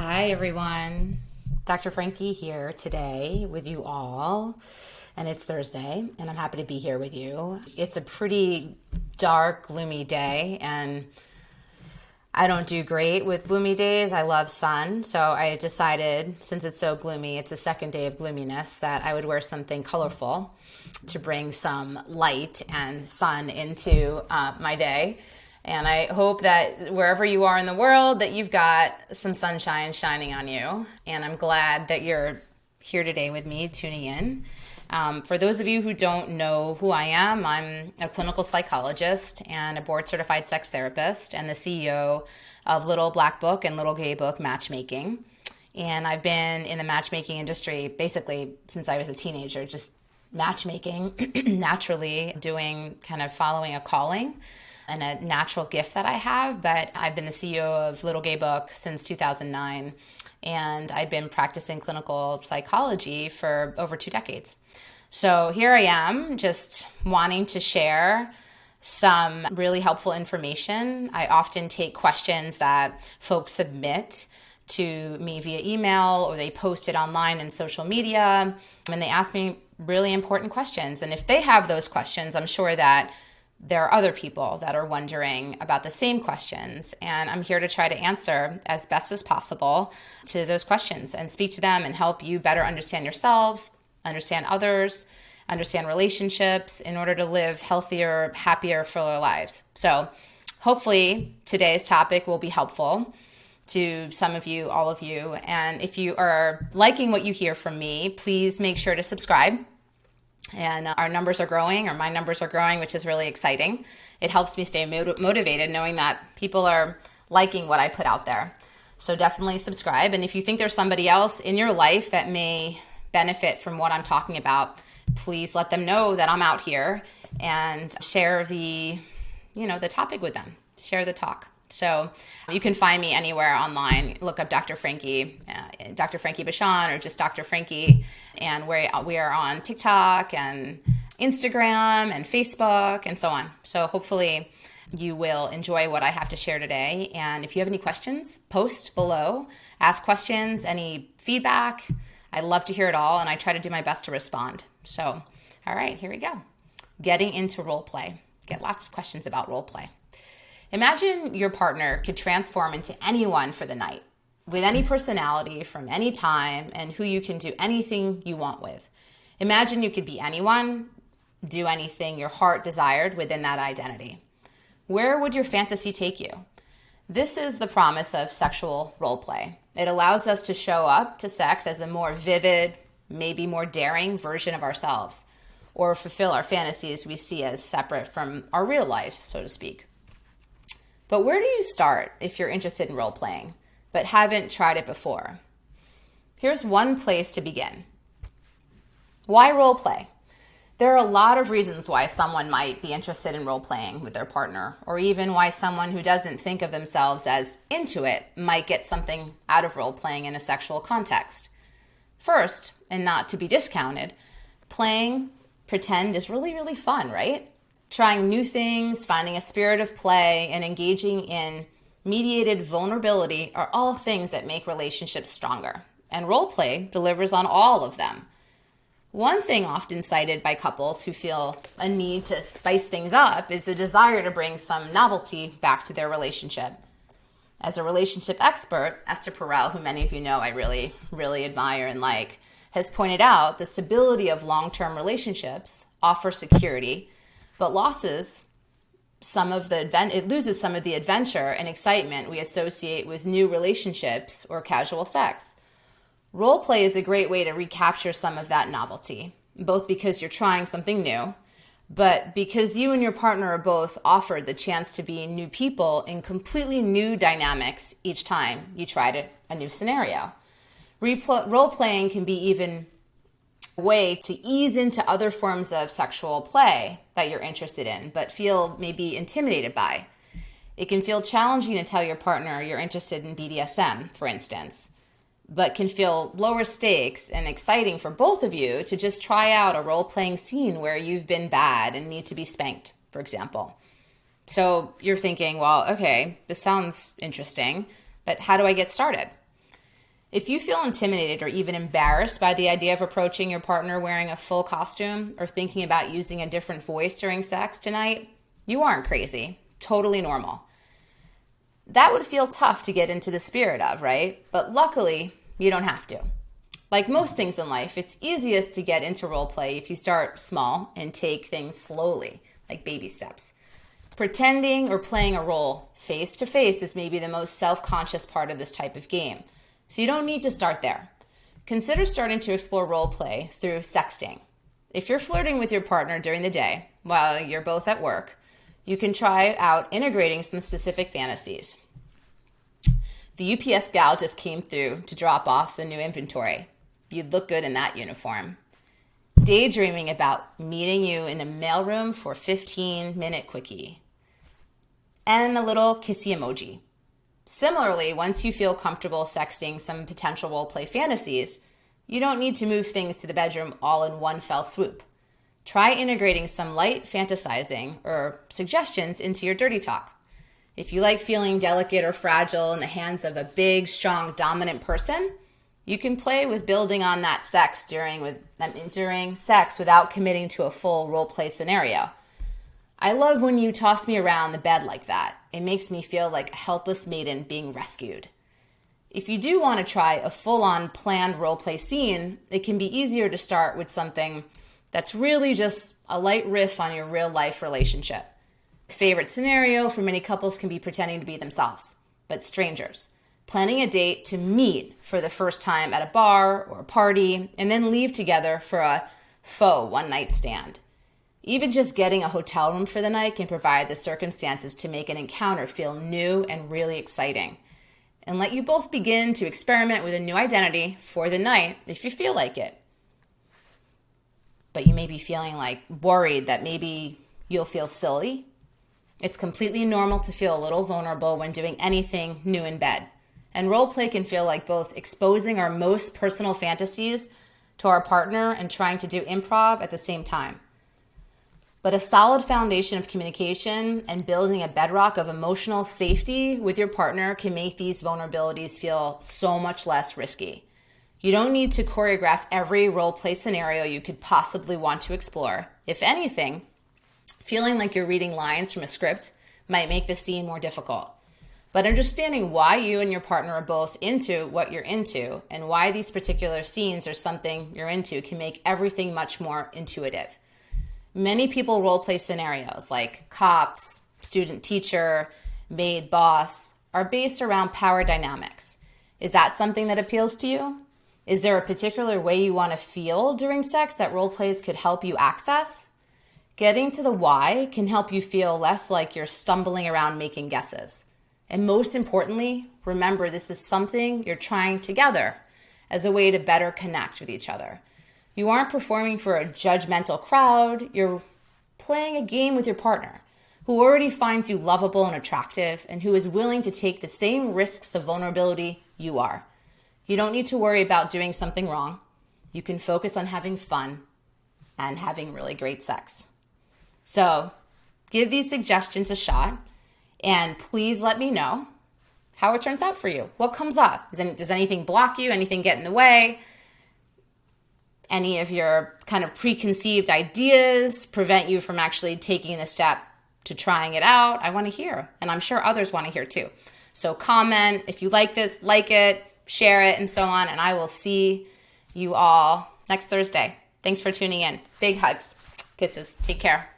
Hi, everyone. Dr. Frankie here today with you all. And it's Thursday, and I'm happy to be here with you. It's a pretty dark, gloomy day, and I don't do great with gloomy days. I love sun, so I decided, since it's so gloomy, it's the second day of gloominess, that I would wear something colorful to bring some light and sun into my day. And I hope that wherever you are in the world, that you've got some sunshine shining on you. And I'm glad that you're here today with me, tuning in. For those of you who don't know who I am, I'm a clinical psychologist and a board-certified sex therapist and the CEO of Little Black Book and Little Gay Book Matchmaking. And I've been in the matchmaking industry basically since I was a teenager, just matchmaking naturally, following a calling and a natural gift that I have. But I've been the CEO of Little Gay Book since 2009, and I've been practicing clinical psychology for over 2 decades. So here I am, just wanting to share some really helpful information. I often take questions that folks submit to me via email, or they post it online in social media, and they ask me really important questions. And if they have those questions, I'm sure that there are other people that are wondering about the same questions, and I'm here to try to answer as best as possible to those questions and speak to them and help you better understand yourselves, understand others, understand relationships in order to live healthier, happier, fuller lives. So hopefully today's topic will be helpful to some of you, all of you. And if you are liking what you hear from me, please make sure to subscribe. And our numbers are growing, or my numbers are growing, which is really exciting. It helps me stay motivated knowing that people are liking what I put out there. So definitely subscribe. And if you think there's somebody else in your life that may benefit from what I'm talking about, please let them know that I'm out here, and share the topic with them. Share the talk. So you can find me anywhere online. Look up Dr. Frankie, Dr. Frankie Bashan, or just Dr. Frankie. And we are on TikTok and Instagram and Facebook and so on. So hopefully you will enjoy what I have to share today. And if you have any questions, post below. Ask questions, any feedback. I love to hear it all, and I try to do my best to respond. So, all right, here we go. Getting into role play. Get lots of questions about role play. Imagine your partner could transform into anyone for the night, with any personality from any time, and who you can do anything you want with. Imagine you could be anyone, do anything your heart desired within that identity. Where would your fantasy take you? This is the promise of sexual role play. It allows us to show up to sex as a more vivid, maybe more daring version of ourselves, or fulfill our fantasies we see as separate from our real life, so to speak. But where do you start if you're interested in role playing, but haven't tried it before? Here's one place to begin. Why role play? There are a lot of reasons why someone might be interested in role playing with their partner, or even why someone who doesn't think of themselves as into it might get something out of role playing in a sexual context. First, and not to be discounted, playing pretend is really, really fun, right? Trying new things, finding a spirit of play, and engaging in mediated vulnerability are all things that make relationships stronger. And role play delivers on all of them. One thing often cited by couples who feel a need to spice things up is the desire to bring some novelty back to their relationship. As a relationship expert, Esther Perel, who many of you know I really, really admire and like, has pointed out the stability of long-term relationships offer security, but it loses some of the adventure and excitement we associate with new relationships or casual sex. Role play is a great way to recapture some of that novelty, both because you're trying something new, but because you and your partner are both offered the chance to be new people in completely new dynamics each time you try a new scenario. Role playing can be even a way to ease into other forms of sexual play that you're interested in, but feel maybe intimidated by. It can feel challenging to tell your partner you're interested in BDSM, for instance, but can feel lower stakes and exciting for both of you to just try out a role-playing scene where you've been bad and need to be spanked, for example. So you're thinking, well, okay, this sounds interesting, but how do I get started? If you feel intimidated or even embarrassed by the idea of approaching your partner wearing a full costume or thinking about using a different voice during sex tonight, you aren't crazy. Totally normal. That would feel tough to get into the spirit of, right? But luckily, you don't have to. Like most things in life, it's easiest to get into role play if you start small and take things slowly, like baby steps. Pretending or playing a role face to face is maybe the most self-conscious part of this type of game. So you don't need to start there. Consider starting to explore role play through sexting. If you're flirting with your partner during the day while you're both at work, you can try out integrating some specific fantasies. The UPS gal just came through to drop off the new inventory. You'd look good in that uniform. Daydreaming about meeting you in a mailroom for a 15-minute quickie. And a little kissy emoji. Similarly, once you feel comfortable sexting some potential roleplay fantasies, you don't need to move things to the bedroom all in one fell swoop. Try integrating some light fantasizing or suggestions into your dirty talk. If you like feeling delicate or fragile in the hands of a big, strong, dominant person, you can play with building on that sex during sex without committing to a full roleplay scenario. I love when you toss me around the bed like that. It makes me feel like a helpless maiden being rescued. If you do want to try a full-on planned roleplay scene, it can be easier to start with something that's really just a light riff on your real-life relationship. Favorite scenario for many couples can be pretending to be themselves, but strangers. Planning a date to meet for the first time at a bar or a party, and then leave together for a faux one-night stand. Even just getting a hotel room for the night can provide the circumstances to make an encounter feel new and really exciting, and let you both begin to experiment with a new identity for the night if you feel like it. But you may be feeling worried that maybe you'll feel silly. It's completely normal to feel a little vulnerable when doing anything new in bed. And roleplay can feel like both exposing our most personal fantasies to our partner and trying to do improv at the same time. But a solid foundation of communication and building a bedrock of emotional safety with your partner can make these vulnerabilities feel so much less risky. You don't need to choreograph every role-play scenario you could possibly want to explore. If anything, feeling like you're reading lines from a script might make the scene more difficult. But understanding why you and your partner are both into what you're into and why these particular scenes are something you're into can make everything much more intuitive. Many people role-play scenarios like cops, student-teacher, maid-boss are based around power dynamics. Is that something that appeals to you? Is there a particular way you want to feel during sex that role plays could help you access? Getting to the why can help you feel less like you're stumbling around making guesses. And most importantly, remember this is something you're trying together as a way to better connect with each other. You aren't performing for a judgmental crowd. You're playing a game with your partner who already finds you lovable and attractive and who is willing to take the same risks of vulnerability you are. You don't need to worry about doing something wrong. You can focus on having fun and having really great sex. So give these suggestions a shot and please let me know how it turns out for you. What comes up? Does anything block you? Anything get in the way? Any of your kind of preconceived ideas prevent you from actually taking the step to trying it out? I want to hear, and I'm sure others want to hear too. So comment if you like this, like it, share it, and so on, and I will see you all next Thursday. Thanks for tuning in. Big hugs. Kisses. Take care.